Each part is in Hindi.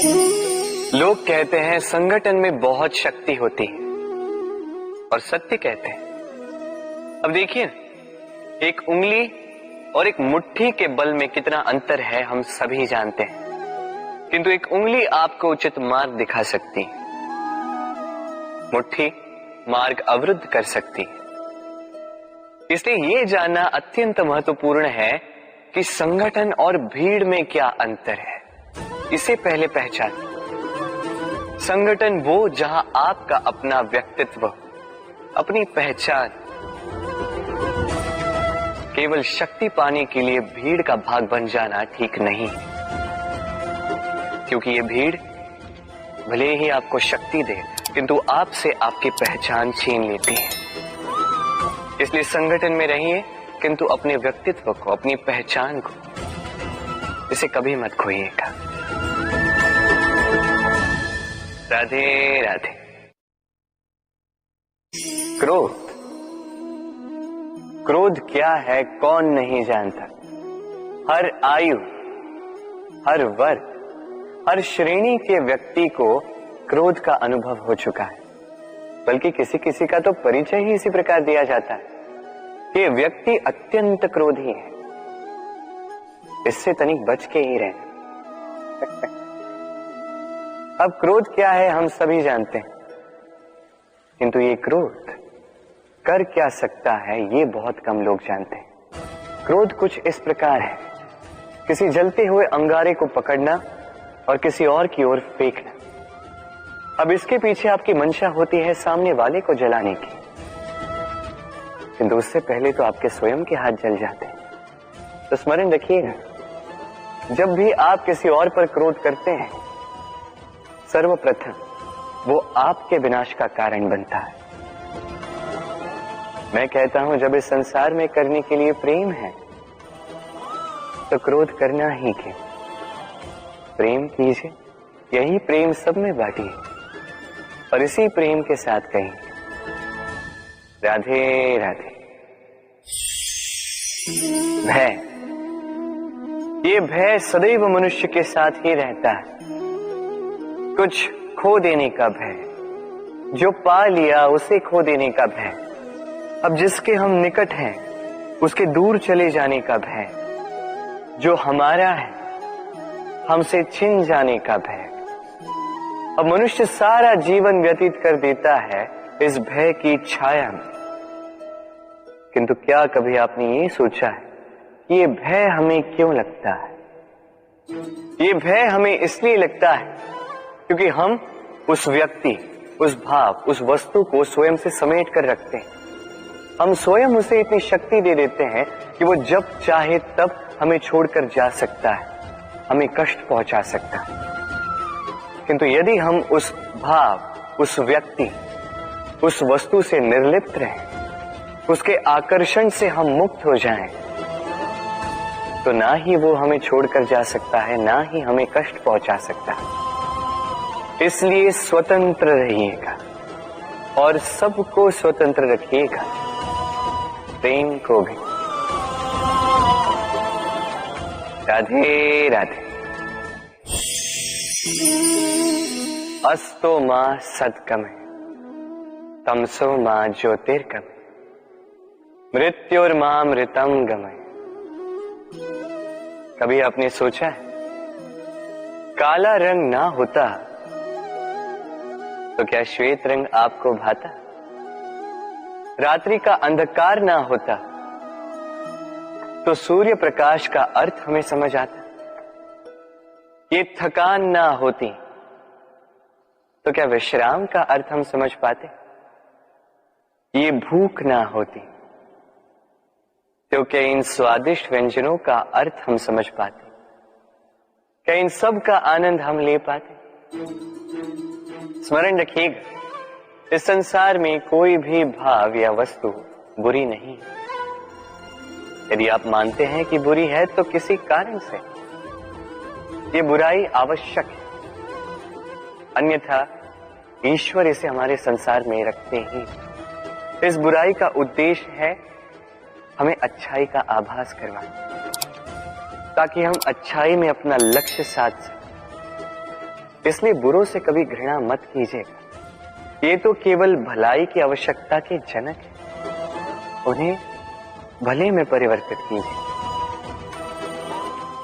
लोग कहते हैं संगठन में बहुत शक्ति होती है और सत्य कहते हैं। अब देखिए, एक उंगली और एक मुट्ठी के बल में कितना अंतर है हम सभी जानते हैं, किंतु एक उंगली आपको उचित मार्ग दिखा सकती है, मुट्ठी मार्ग अवरुद्ध कर सकती है। इसलिए ये जानना अत्यंत महत्वपूर्ण है कि संगठन और भीड़ में क्या अंतर है। इसे पहले पहचान। संगठन वो जहां आपका अपना व्यक्तित्व, अपनी पहचान, केवल शक्ति पाने के लिए भीड़ का भाग बन जाना ठीक नहीं, क्योंकि ये भीड़ भले ही आपको शक्ति दे किंतु आपसे आपकी पहचान छीन लेती है। इसलिए संगठन में रहिए किंतु अपने व्यक्तित्व को, अपनी पहचान को, इसे कभी मत खोइएगा। राधे राधे। क्रोध, क्रोध क्या है कौन नहीं जानता। हर आयु, हर वर्ग, हर श्रेणी के व्यक्ति को क्रोध का अनुभव हो चुका है। बल्कि किसी किसी का तो परिचय ही इसी प्रकार दिया जाता है कि व्यक्ति अत्यंत क्रोधी है, इससे तनिक बच के ही रहे। अब क्रोध क्या है हम सभी जानते हैं, किंतु ये क्रोध कर क्या सकता है ये बहुत कम लोग जानते हैं। क्रोध कुछ इस प्रकार है, किसी जलते हुए अंगारे को पकड़ना और किसी और की ओर फेंकना। अब इसके पीछे आपकी मंशा होती है सामने वाले को जलाने की, किंतु उससे पहले तो आपके स्वयं के हाथ जल जाते हैं। तो स्मरण रखिएगा, जब भी आप किसी और पर क्रोध करते हैं, सर्वप्रथम वो आपके विनाश का कारण बनता है। मैं कहता हूं, जब इस संसार में करने के लिए प्रेम है तो क्रोध करना ही क्यों। प्रेम कीजिए, यही प्रेम सब में बांटिए और इसी प्रेम के साथ कहें राधे राधे। भय, ये भय सदैव मनुष्य के साथ ही रहता है। कुछ खो देने का भय, जो पा लिया उसे खो देने का भय, अब जिसके हम निकट हैं उसके दूर चले जाने का भय, जो हमारा है हमसे छिन जाने का भय। अब मनुष्य सारा जीवन व्यतीत कर देता है इस भय की छाया में। किंतु क्या कभी आपने ये सोचा है कि ये भय हमें क्यों लगता है? ये भय हमें इसलिए लगता है क्योंकि हम उस व्यक्ति, उस भाव, उस वस्तु को स्वयं से समेट कर रखते हैं। हम स्वयं उसे इतनी शक्ति दे देते हैं कि वो जब चाहे तब हमें छोड़कर जा सकता है, हमें कष्ट पहुंचा सकता है। किंतु यदि हम उस भाव, उस व्यक्ति, उस वस्तु से निर्लिप्त रहें, उसके आकर्षण से हम मुक्त हो जाएं, तो ना ही वो हमें छोड़कर जा सकता है, ना ही हमें कष्ट पहुंचा सकता है। इसलिए स्वतंत्र रहिएगा और सबको स्वतंत्र रखिएगा, प्रेम को भी। राधे राधे। अस्तो मां सद्गमय, तमसो मां ज्योतिर्गमय, मृत्युर्मामृतम गमय। कभी आपने सोचा है, काला रंग ना होता तो क्या श्वेत रंग आपको भाता? रात्रि का अंधकार ना होता तो सूर्य प्रकाश का अर्थ हमें समझ आता? ये थकान ना होती तो क्या विश्राम का अर्थ हम समझ पाते? ये भूख ना होती तो क्या इन स्वादिष्ट व्यंजनों का अर्थ हम समझ पाते? क्या इन सब का आनंद हम ले पाते? स्मरण रखिएगा, इस संसार में कोई भी भाव या वस्तु बुरी नहीं। यदि आप मानते हैं कि बुरी है तो किसी कारण से ये बुराई आवश्यक है, अन्यथा ईश्वर इसे हमारे संसार में रखते ही। इस बुराई का उद्देश्य है हमें अच्छाई का आभास करवाना, ताकि हम अच्छाई में अपना लक्ष्य साध सकें। इसलिए बुरों से कभी घृणा मत कीजिएगा। ये तो केवल भलाई की आवश्यकता के जनक है, उन्हें भले में परिवर्तित कीजिए।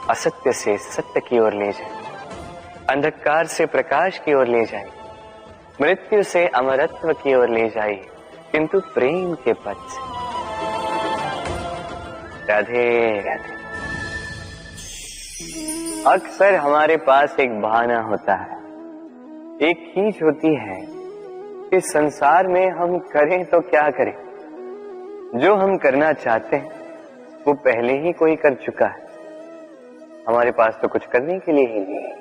असत्य से सत्य की ओर ले जाए, अंधकार से प्रकाश की ओर ले जाए, मृत्यु से अमरत्व की ओर ले जाए, किंतु प्रेम के पथ से। राधे राधे। अक्सर हमारे पास एक बहाना होता है, एक खींच होती है कि संसार में हम करें तो क्या करें, जो हम करना चाहते हैं वो पहले ही कोई कर चुका है, हमारे पास तो कुछ करने के लिए ही नहीं है।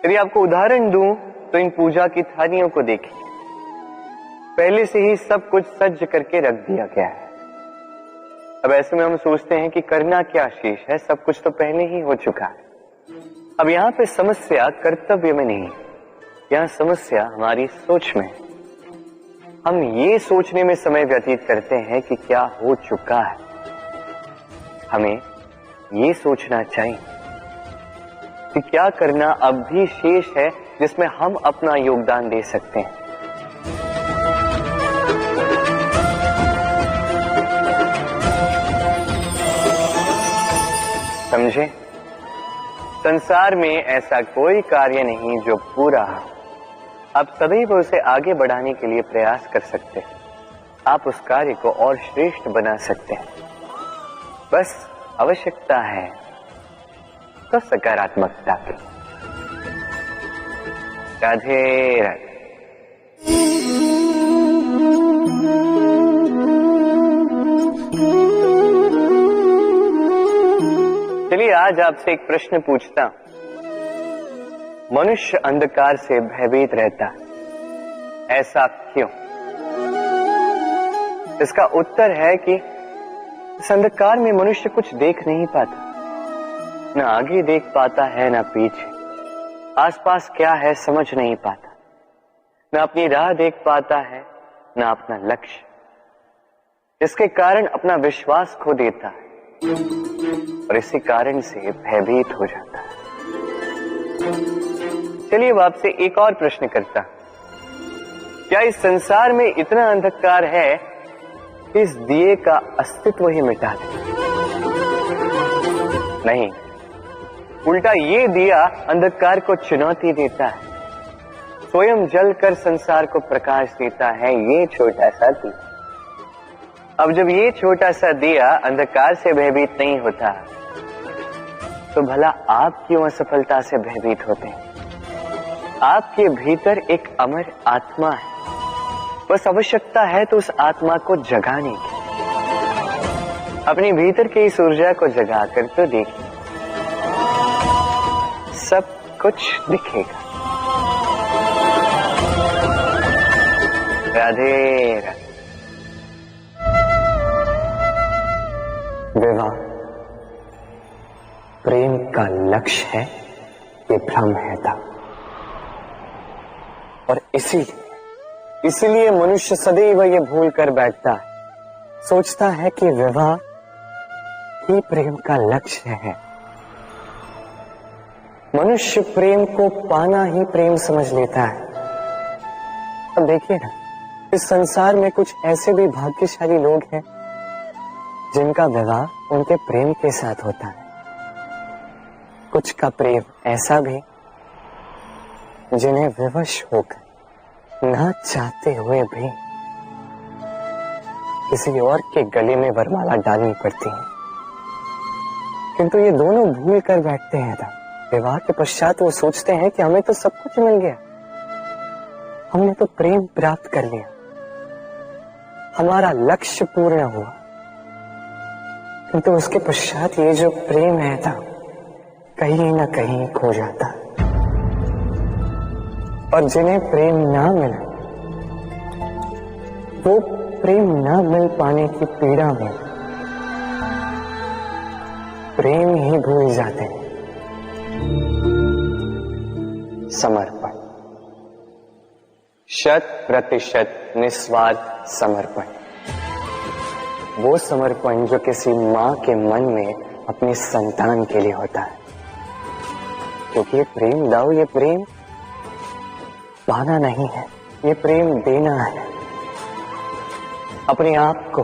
यदि आपको उदाहरण दूं तो इन पूजा की थालियों को देखिए, पहले से ही सब कुछ सज्ज करके रख दिया गया है। अब ऐसे में हम सोचते हैं कि करना क्या शेष है, सब कुछ तो पहले ही हो चुका है। अब यहाँ पे समस्या कर्तव्य में नहीं, यहाँ समस्या हमारी सोच में। हम ये सोचने में समय व्यतीत करते हैं कि क्या हो चुका है। हमें ये सोचना चाहिए कि क्या करना अब भी शेष है जिसमें हम अपना योगदान दे सकते हैं। समझे? संसार में ऐसा कोई कार्य नहीं जो पूरा हो, आप सदैव उसे आगे बढ़ाने के लिए प्रयास कर सकते हैं। आप उस कार्य को और श्रेष्ठ बना सकते हैं, बस आवश्यकता है तो सकारात्मकता की। राधे राधे। चलिए आज आपसे एक प्रश्न पूछता हूं। मनुष्य अंधकार से भयभीत रहता है, ऐसा क्यों? इसका उत्तर है कि इस अंधकार में मनुष्य कुछ देख नहीं पाता, न आगे देख पाता है न पीछे, आसपास क्या है समझ नहीं पाता, न अपनी राह देख पाता है न अपना लक्ष्य। इसके कारण अपना विश्वास खो देता है और इसी कारण से भयभीत हो जाता है। चलिए अब आपसे एक और प्रश्न करता, क्या इस संसार में इतना अंधकार है कि इस दिए का अस्तित्व ही मिटा दे? नहीं, उल्टा ये दिया अंधकार को चुनौती देता है, स्वयं जलकर संसार को प्रकाश देता है। ये छोटा सा दिया, अब जब ये छोटा सा दिया अंधकार से भयभीत नहीं होता, तो भला आप क्यों असफलता से भयभीत होते हैं? आपके भीतर एक अमर आत्मा है, बस आवश्यकता है तो उस आत्मा को जगाने की। अपने भीतर की इस ऊर्जा को जगा कर तो देखिए, सब कुछ दिखेगा। राधे राधे। विवाह प्रेम का लक्ष्य है, ये भ्रम है था। और इसीलिए मनुष्य सदैव ये भूल कर बैठता है, सोचता है कि विवाह ही प्रेम का लक्ष्य है। मनुष्य प्रेम को पाना ही प्रेम समझ लेता है। अब देखिए ना, इस संसार में कुछ ऐसे भी भाग्यशाली लोग हैं जिनका विवाह उनके प्रेम के साथ होता है। कुछ का प्रेम ऐसा भी जिन्हें विवश होकर ना चाहते हुए भी किसी और के गले में वरमाला डालनी पड़ती है। किंतु ये दोनों भूल कर बैठते हैं था। विवाह के पश्चात वो सोचते हैं कि हमें तो सब कुछ मिल गया, हमने तो प्रेम प्राप्त कर लिया, हमारा लक्ष्य पूर्ण हुआ। किंतु उसके पश्चात ये जो प्रेम है था कहीं ना कहीं खो जाता। और जिन्हें प्रेम ना मिला वो प्रेम ना मिल पाने की पीड़ा में प्रेम ही भूल जाते हैं। समर्पण, 100% निस्वार्थ समर्पण, वो समर्पण जो किसी मां के मन में अपनी संतान के लिए होता है। क्योंकि ये प्रेम दाऊ, ये प्रेम पाना नहीं है, ये प्रेम देना है। अपने आप को,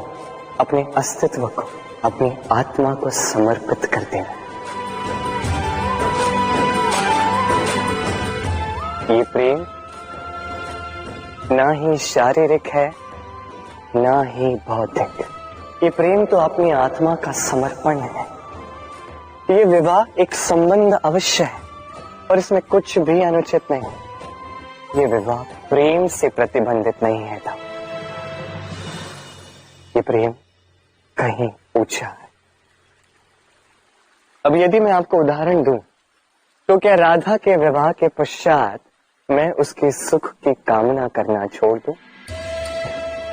अपने अस्तित्व को, अपनी आत्मा को समर्पित कर देना। ये प्रेम ना ही शारीरिक है, ना ही भौतिक। ये प्रेम तो अपनी आत्मा का समर्पण है। ये विवाह एक संबंध अवश्य है और इसमें कुछ भी अनुचित नहीं है। ये विवाह प्रेम से प्रतिबंधित नहीं है था। ये प्रेम कहीं ऊंचा है। अब यदि मैं आपको उदाहरण दूं, तो क्या राधा के विवाह के पश्चात मैं उसके सुख की कामना करना छोड़ दूं?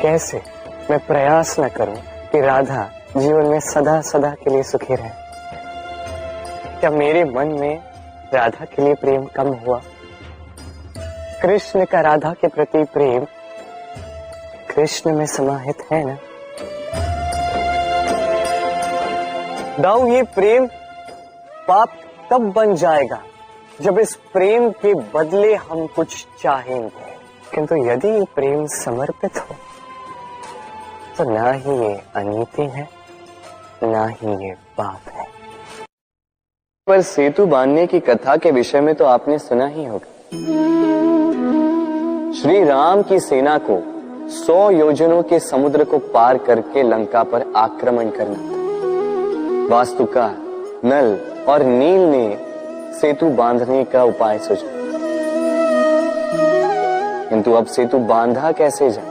कैसे मैं प्रयास न करूं कि राधा जीवन में सदा सदा के लिए सुखी रहे? क्या मेरे मन में राधा के लिए प्रेम कम हुआ? कृष्ण का राधा के प्रति प्रेम कृष्ण में समाहित है ना? दाऊ, ये प्रेम पाप तब बन जाएगा जब इस प्रेम के बदले हम कुछ चाहेंगे। किंतु यदि ये प्रेम समर्पित हो तो ना ही ये अनीति है, ना ही ये पाप है। पर सेतु बांधने की कथा के विषय में तो आपने सुना ही होगा। श्री राम की सेना को 100 योजनों के समुद्र को पार करके लंका पर आक्रमण करना था। वास्तुका, नल और नील ने सेतु बांधने का उपाय सोचा, किंतु अब सेतु बांधा कैसे जाए?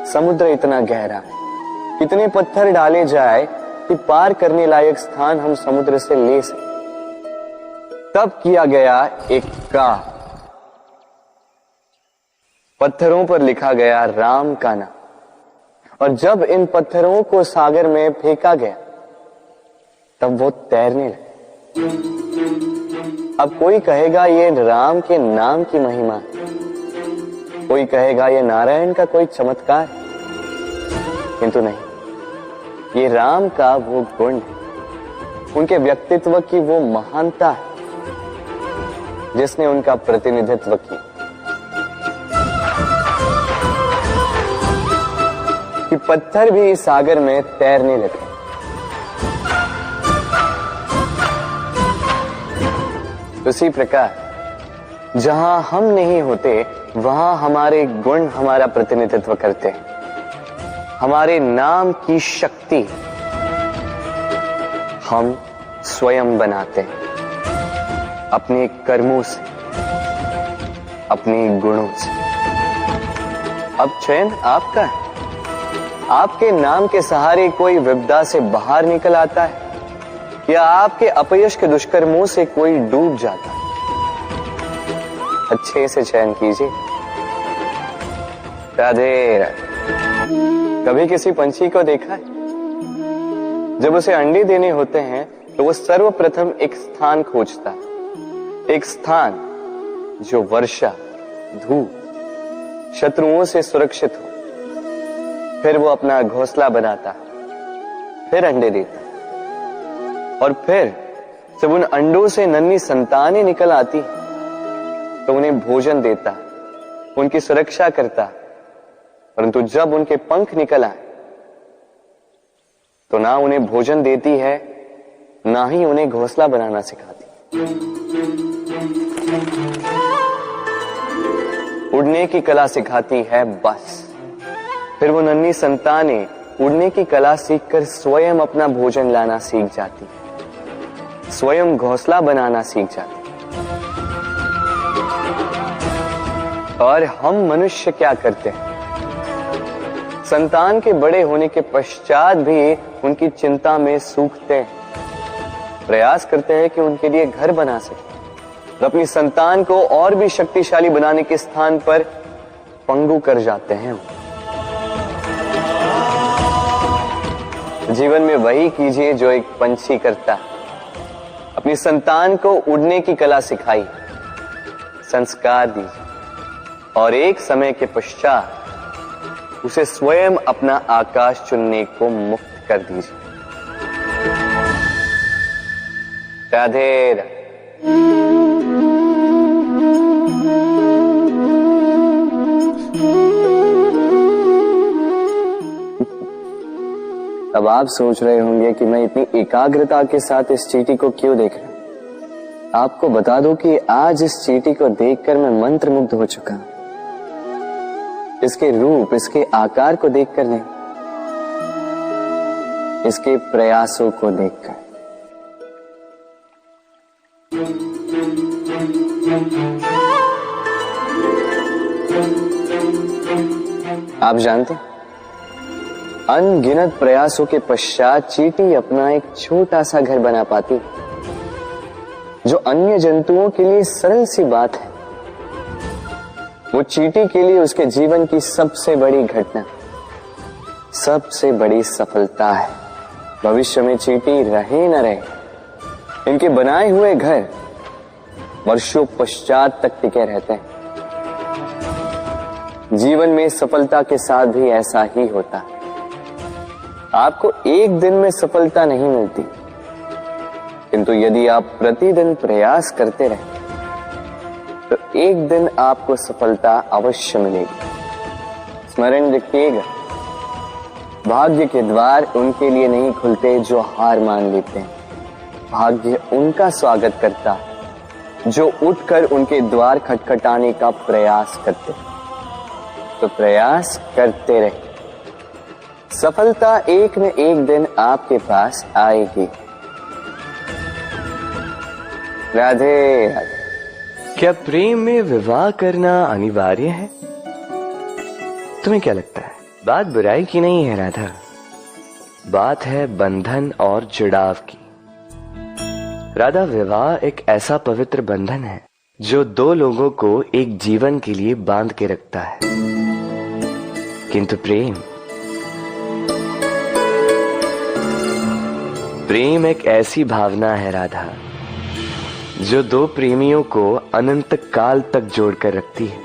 समुद्र इतना गहरा है, कितने पत्थर डाले जाए कि पार करने लायक स्थान हम समुद्र से ले सकें। तब किया गया एक काम, पत्थरों पर लिखा गया राम का नाम, और जब इन पत्थरों को सागर में फेंका गया तब वो तैरने लगे। अब कोई कहेगा ये राम के नाम की महिमा है, कोई कहेगा ये नारायण का कोई चमत्कार है, किंतु नहीं, ये राम का वो गुण है, उनके व्यक्तित्व की वो महानता है जिसने उनका प्रतिनिधित्व किया। कि पत्थर भी इस सागर में तैरने लगे। उसी प्रकार जहां हम नहीं होते वहां हमारे गुण हमारा प्रतिनिधित्व करते हैं। हमारे नाम की शक्ति हम स्वयं बनाते हैं, अपने कर्मों से, अपने गुणों से। अब चयन आपका है। आपके नाम के सहारे कोई विपदा से बाहर निकल आता है या आपके अपयश के दुष्कर्मों से कोई डूब जाता है। अच्छे से चयन कीजिए। राधे राधे। कभी किसी पंछी को देखा है? जब उसे अंडे देने होते हैं तो वो सर्वप्रथम एक स्थान खोजता है, एक स्थान जो वर्षा, धूप, शत्रुओं से सुरक्षित हो। फिर वो अपना घोंसला बनाता, फिर अंडे देता, और फिर जब उन अंडों से नन्ही संतानें निकल आती तो उन्हें भोजन देता, उनकी सुरक्षा करता। परंतु जब उनके पंख निकल आए तो ना उन्हें भोजन देती है, ना ही उन्हें घोंसला बनाना सिखाती। उड़ने की कला सिखाती है बस। फिर वो नन्ही संतानें उड़ने की कला सीखकर स्वयं अपना भोजन लाना सीख जाती, स्वयं घोंसला बनाना सीख जाती। और हम मनुष्य क्या करते हैं? संतान के बड़े होने के पश्चात भी उनकी चिंता में सूखते हैं, प्रयास करते हैं कि उनके लिए घर बना सके, और अपनी संतान को और भी शक्तिशाली बनाने के स्थान पर पंगु कर जाते हैं। जीवन में वही कीजिए जो एक पंछी करता है। अपनी संतान को उड़ने की कला सिखाई, संस्कार दीजिए, और एक समय के पश्चात उसे स्वयं अपना आकाश चुनने को मुक्त कर दीजिए। राधे राधे। अब आप सोच रहे होंगे कि मैं इतनी एकाग्रता के साथ इस चींटी को क्यों देख रहा हूं। आपको बता दूं कि आज इस चींटी को देखकर मैं मंत्रमुग्ध हो चुका हूं। इसके रूप, इसके आकार को देखकर नहीं, इसके प्रयासों को देखकर। आप जानते हैं, अनगिनत प्रयासों के पश्चात चींटी अपना एक छोटा सा घर बना पाती है, जो अन्य जंतुओं के लिए सरल सी बात है। वो चींटी के लिए उसके जीवन की सबसे बड़ी घटना, सबसे बड़ी सफलता है। भविष्य में चींटी रहे न रहे, इनके बनाए हुए घर वर्षों पश्चात तक टिके रहते हैं। जीवन में सफलता के साथ भी ऐसा ही होता है। आपको एक दिन में सफलता नहीं मिलती, किंतु यदि आप प्रतिदिन प्रयास करते रहे तो एक दिन आपको सफलता अवश्य मिलेगी। स्मरण रखिएगा, भाग्य के द्वार उनके लिए नहीं खुलते जो हार मान लेते हैं। भाग्य उनका स्वागत करता है जो उठकर उनके द्वार खटखटाने का प्रयास करते। तो प्रयास करते रहे, सफलता एक न एक दिन आपके पास आएगी। राधे राधे। क्या प्रेम में विवाह करना अनिवार्य है? तुम्हें क्या लगता है? बात बुराई की नहीं है राधा, बात है बंधन और जुड़ाव की। राधा, विवाह एक ऐसा पवित्र बंधन है जो दो लोगों को एक जीवन के लिए बांध के रखता है। किंतु प्रेम एक ऐसी भावना है राधा, जो दो प्रेमियों को अनंत काल तक जोड़कर रखती है।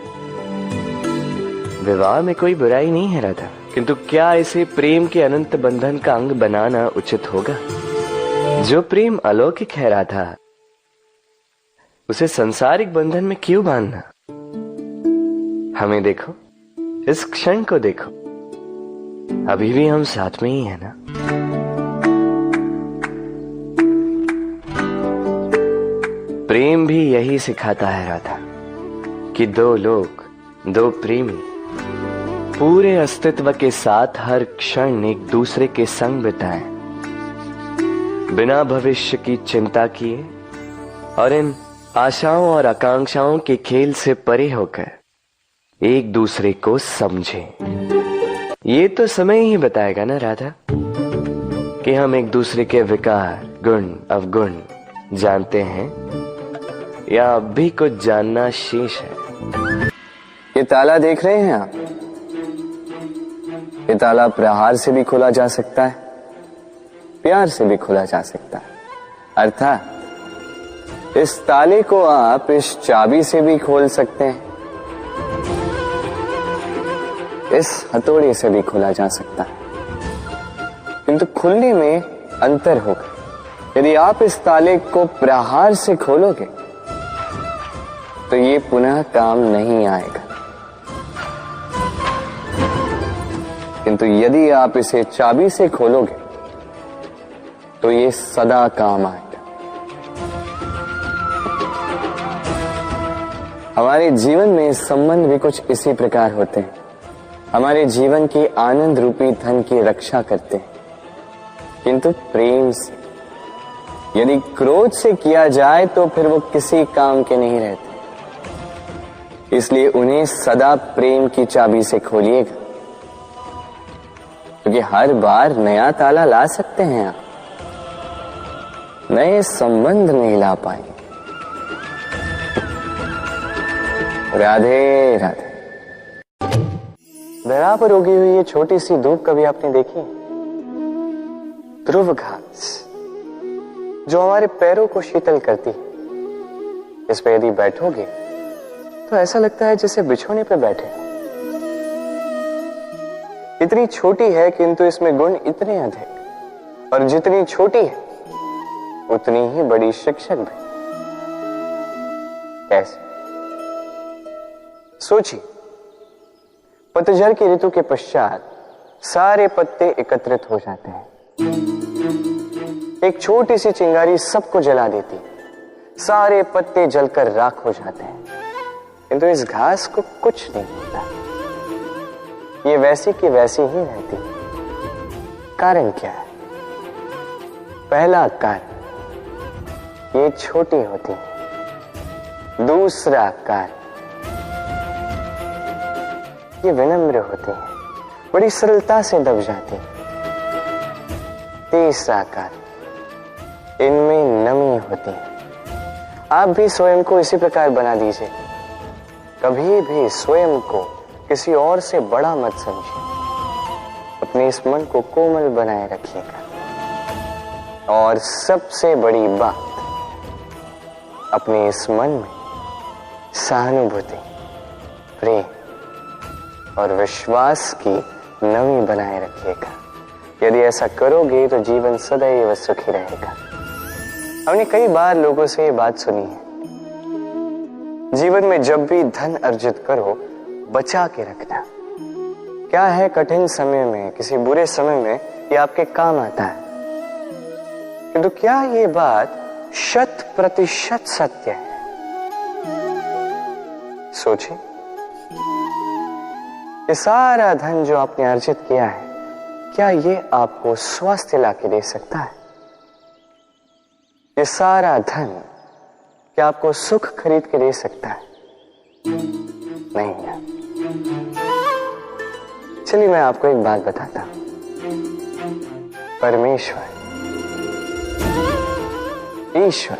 विवाह में कोई बुराई नहीं है राधा, किंतु क्या इसे प्रेम के अनंत बंधन का अंग बनाना उचित होगा? जो प्रेम अलौकिक है राधा, उसे सांसारिक बंधन में क्यों बांधना? हमें देखो, इस क्षण को देखो, अभी भी हम साथ में ही है ना। प्रेम भी यही सिखाता है राधा कि दो लोग, दो प्रेमी पूरे अस्तित्व के साथ हर क्षण एक दूसरे के संग बिताएं, बिना भविष्य की चिंता किए और इन आशाओं और आकांक्षाओं के खेल से परे होकर एक दूसरे को समझें। ये तो समय ही बताएगा ना राधा कि हम एक दूसरे के विकार, गुण, अवगुण जानते हैं या अब भी कुछ जानना शेष है। ये ताला देख रहे हैं आप? ये ताला प्रहार से भी खोला जा सकता है, प्यार से भी खोला जा सकता है। अर्थात इस ताले को आप इस चाबी से भी खोल सकते हैं, इस हथौड़े से भी खोला जा सकता है, किंतु खुलने में अंतर होगा। यदि आप इस ताले को प्रहार से खोलोगे तो ये पुनः काम नहीं आएगा, किंतु यदि आप इसे चाबी से खोलोगे तो ये सदा काम आएगा। हमारे जीवन में संबंध भी कुछ इसी प्रकार होते हैं। हमारे जीवन के आनंद रूपी धन की रक्षा करते हैं, किंतु प्रेम से। यदि क्रोध से किया जाए तो फिर वो किसी काम के नहीं रहते। इसलिए उन्हें सदा प्रेम की चाबी से खोलिएगा, क्योंकि हर बार नया ताला ला सकते हैं आप, नए संबंध नहीं ला पाएंगे। राधे राधे। धरा पर उगी हुई ये छोटी सी धूप कभी आपने देखी? ध्रुव घास जो हमारे पैरों को शीतल करती है। इस पे यदि बैठोगे तो ऐसा लगता है जैसे बिछोने पे बैठे हो। इतनी छोटी है किंतु इसमें गुण इतने अधिक, और जितनी छोटी है उतनी ही बड़ी शिक्षक भी। कैसे? सोचिए, पतझड़ की ऋतु के पश्चात सारे पत्ते एकत्रित हो जाते हैं, एक छोटी सी चिंगारी सबको जला देती, सारे पत्ते जलकर राख हो जाते हैं, किंतु इस घास को कुछ नहीं होता, ये वैसी की वैसी ही रहती। कारण क्या है? पहला कारण, ये छोटी होती है। दूसरा कारण, ये विनम्र होती है, बड़ी सरलता से दब जाती है। तीसरा कारण, इनमें नमी होती है। आप भी स्वयं को इसी प्रकार बना दीजिए, कभी भी स्वयं को किसी और से बड़ा मत समझिए, अपने इस मन को कोमल बनाए रखिएगा। और सबसे बड़ी बात, अपने इस मन में सहानुभूति, प्रेम और विश्वास की नमी बनाए रखिएगा। यदि ऐसा करोगे तो जीवन सदैव सुखी रहेगा। हमने कई बार लोगों से ये बात सुनी है, जीवन में जब भी धन अर्जित करो बचा के रखना। क्या है, कठिन समय में, किसी बुरे समय में ये आपके काम आता है, किंतु क्या ये बात 100% सत्य है? सोचिए, ये सारा धन जो आपने अर्जित किया है, क्या ये आपको स्वास्थ्य लाके दे सकता है? ये सारा धन क्या आपको सुख खरीद के दे सकता है? नहीं ना। चलिए मैं आपको एक बात बताता हूं। परमेश्वर, ईश्वर,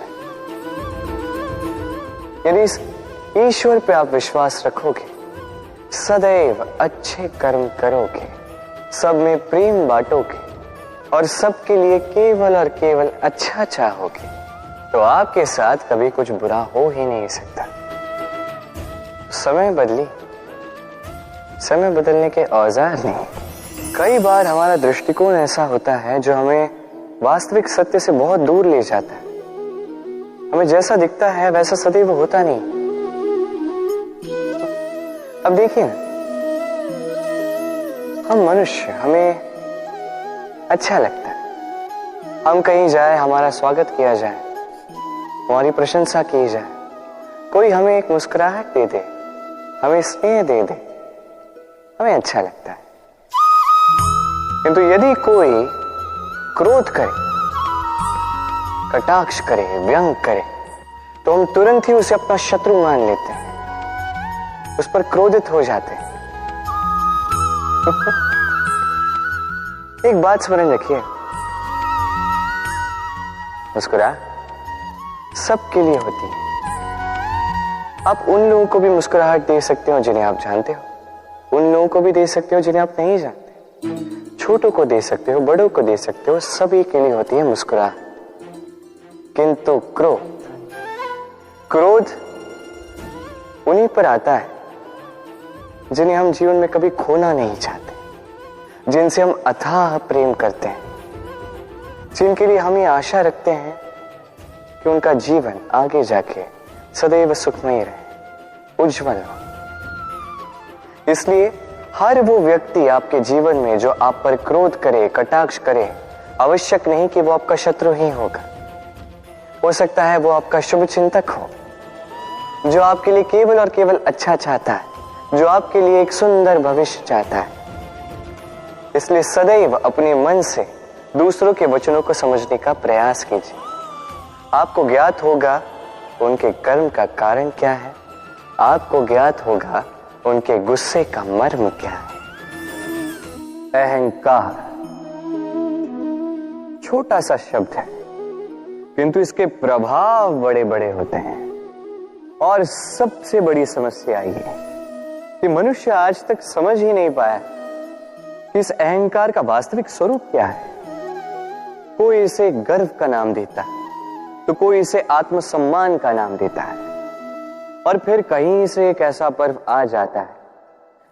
यदि इस ईश्वर पे आप विश्वास रखोगे, सदैव अच्छे कर्म करोगे, सब में प्रेम बांटोगे और सबके लिए केवल और केवल अच्छा चाहोगे, तो आपके साथ कभी कुछ बुरा हो ही नहीं सकता। समय बदली, समय बदलने के औजार नहीं। कई बार हमारा दृष्टिकोण ऐसा होता है जो हमें वास्तविक सत्य से बहुत दूर ले जाता है। हमें जैसा दिखता है वैसा सदैव होता नहीं। अब देखिए ना, हम मनुष्य, हमें अच्छा लगता है, हम कहीं जाए हमारा स्वागत किया जाए, हमारी प्रशंसा की जाए, कोई हमें एक मुस्कुराहट दे दे, हमें स्नेह दे दे, हमें अच्छा लगता है। किंतु यदि कोई क्रोध करे, कटाक्ष करे, व्यंग करे, तो हम तुरंत ही उसे अपना शत्रु मान लेते हैं, उस पर क्रोधित हो जाते हैं। एक बात स्मरण रखिए, मुस्कुराहट सबके लिए होती है। आप उन लोगों को भी मुस्कुराहट दे सकते हो जिन्हें आप जानते हो, उन लोगों को भी दे सकते हो जिन्हें आप नहीं जानते, छोटों को दे सकते हो, बड़ों को दे सकते हो, सभी के लिए होती है मुस्कुराहट। किंतु क्रोध उन्हीं पर आता है जिन्हें हम जीवन में कभी खोना नहीं चाहते, जिनसे हम अथाह प्रेम करते हैं, जिनके लिए हम ये आशा रखते हैं कि उनका जीवन आगे जाके सदैव सुखमय रहे, उज्जवल हो। इसलिए हर वो व्यक्ति आपके जीवन में जो आप पर क्रोध करे, कटाक्ष करे, आवश्यक नहीं कि वो आपका शत्रु ही होगा। हो सकता है वो आपका शुभ चिंतक हो, जो आपके लिए केवल और केवल अच्छा चाहता है, जो आपके लिए एक सुंदर भविष्य चाहता है। इसलिए सदैव अपने मन से दूसरों के वचनों को समझने का प्रयास कीजिए। आपको ज्ञात होगा उनके कर्म का कारण क्या है, आपको ज्ञात होगा उनके गुस्से का मर्म क्या है। अहंकार छोटा सा शब्द है, किंतु इसके प्रभाव बड़े बड़े होते हैं। और सबसे बड़ी समस्या ये है कि मनुष्य आज तक समझ ही नहीं पाया कि इस अहंकार का वास्तविक स्वरूप क्या है। कोई इसे गर्व का नाम देता है, तो कोई इसे आत्मसम्मान का नाम देता है, और फिर कहीं से एक ऐसा पर्व आ जाता है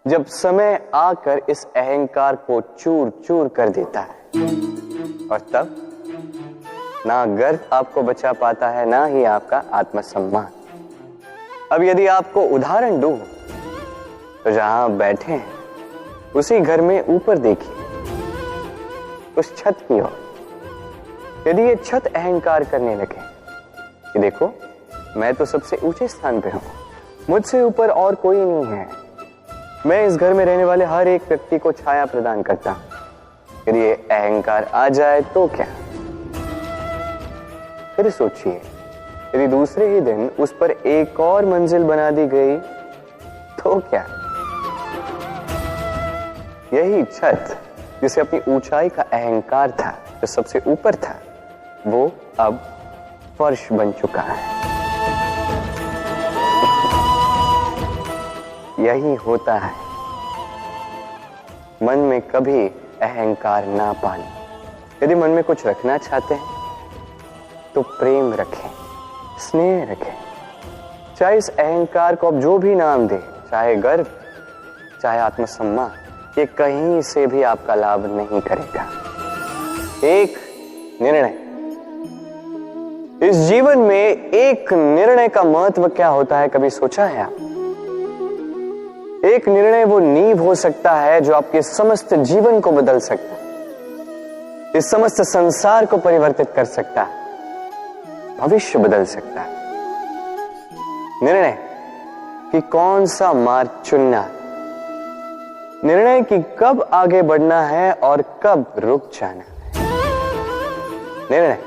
जब समय आकर इस अहंकार को चूर चूर कर देता है, और तब ना गर्व आपको बचा पाता है, ना ही आपका आत्मसम्मान। अब यदि आपको उदाहरण दूं, तो जहां आप बैठे हैं उसी घर में ऊपर देखिए, उस छत की ओर यदि ये छत अहंकार करने लगे कि देखो मैं तो सबसे ऊंचे स्थान पे हूं, मुझसे ऊपर और कोई नहीं है, मैं इस घर में रहने वाले हर एक व्यक्ति को छाया प्रदान करता हूं, यदि ये अहंकार आ जाए तो क्या? फिर सोचिए, यदि दूसरे ही दिन उस पर एक और मंजिल बना दी गई तो क्या? यही छत जिसे अपनी ऊंचाई का अहंकार था, जो सबसे ऊपर था, वो अब फर्श बन चुका है। यही होता है, मन में कभी अहंकार ना पालें। यदि मन में कुछ रखना चाहते हैं तो प्रेम रखें, स्नेह रखें। चाहे इस अहंकार को आप जो भी नाम दें, चाहे गर्व, चाहे आत्मसम्मान, ये कहीं से भी आपका लाभ नहीं करेगा। एक निर्णय, इस जीवन में एक निर्णय का महत्व क्या होता है, कभी सोचा है आप? एक निर्णय वो नींव हो सकता है जो आपके समस्त जीवन को बदल सकता है, इस समस्त संसार को परिवर्तित कर सकता है, भविष्य बदल सकता है। निर्णय कि कौन सा मार्ग चुनना, निर्णय कि कब आगे बढ़ना है और कब रुक जाना है, निर्णय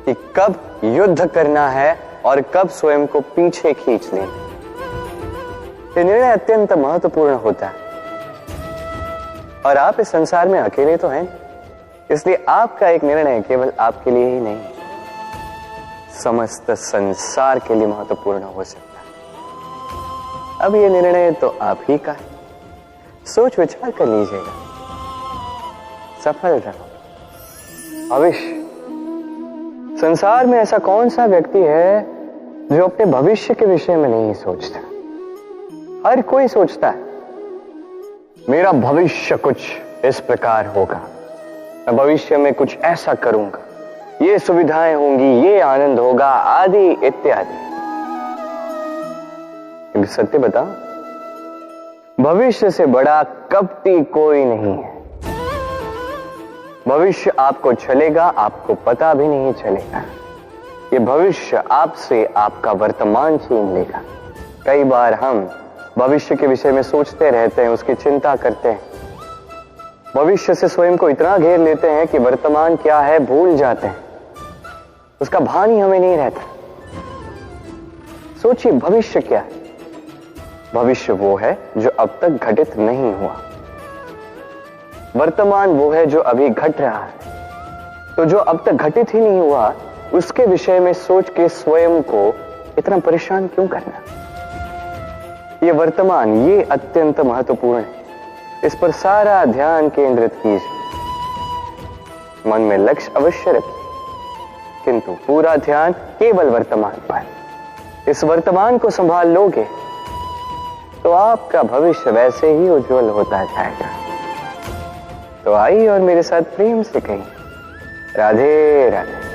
कि कब युद्ध करना है और कब स्वयं को पीछे खींच लेना। ये निर्णय अत्यंत महत्वपूर्ण होता है और आप इस संसार में अकेले तो हैं, इसलिए आपका एक निर्णय केवल आपके लिए ही नहीं, समस्त संसार के लिए महत्वपूर्ण हो सकता है। अब ये निर्णय तो आप ही का है, सोच विचार कर लीजिएगा, सफल रहो। भविष्य, संसार में ऐसा कौन सा व्यक्ति है जो अपने भविष्य के विषय में नहीं सोचता? हर कोई सोचता है मेरा भविष्य कुछ इस प्रकार होगा, मैं भविष्य में कुछ ऐसा करूंगा, ये सुविधाएं होंगी, ये आनंद होगा, आदि इत्यादि। सत्य बताओ, भविष्य से बड़ा कपटी कोई नहीं है। भविष्य आपको चलेगा, आपको पता भी नहीं चलेगा। ये भविष्य आपसे आपका वर्तमान छीन लेगा। कई बार हम भविष्य के विषय में सोचते रहते हैं, उसकी चिंता करते हैं, भविष्य से स्वयं को इतना घेर लेते हैं कि वर्तमान क्या है भूल जाते हैं, उसका भान ही हमें नहीं रहता। सोचिए, भविष्य क्या है? भविष्य वो है जो अब तक घटित नहीं हुआ, वर्तमान वो है जो अभी घट रहा है। तो जो अब तक घटित ही नहीं हुआ, उसके विषय में सोच के स्वयं को इतना परेशान क्यों करना? ये वर्तमान, ये अत्यंत महत्वपूर्ण है, इस पर सारा ध्यान केंद्रित कीजिए। मन में लक्ष्य अवश्य रखिए, किंतु पूरा ध्यान केवल वर्तमान पर। इस वर्तमान को संभाल लोगे तो आपका भविष्य वैसे ही उज्जवल होता जाएगा। तो आइए और मेरे साथ प्रेम से कहिए, राधे राधे।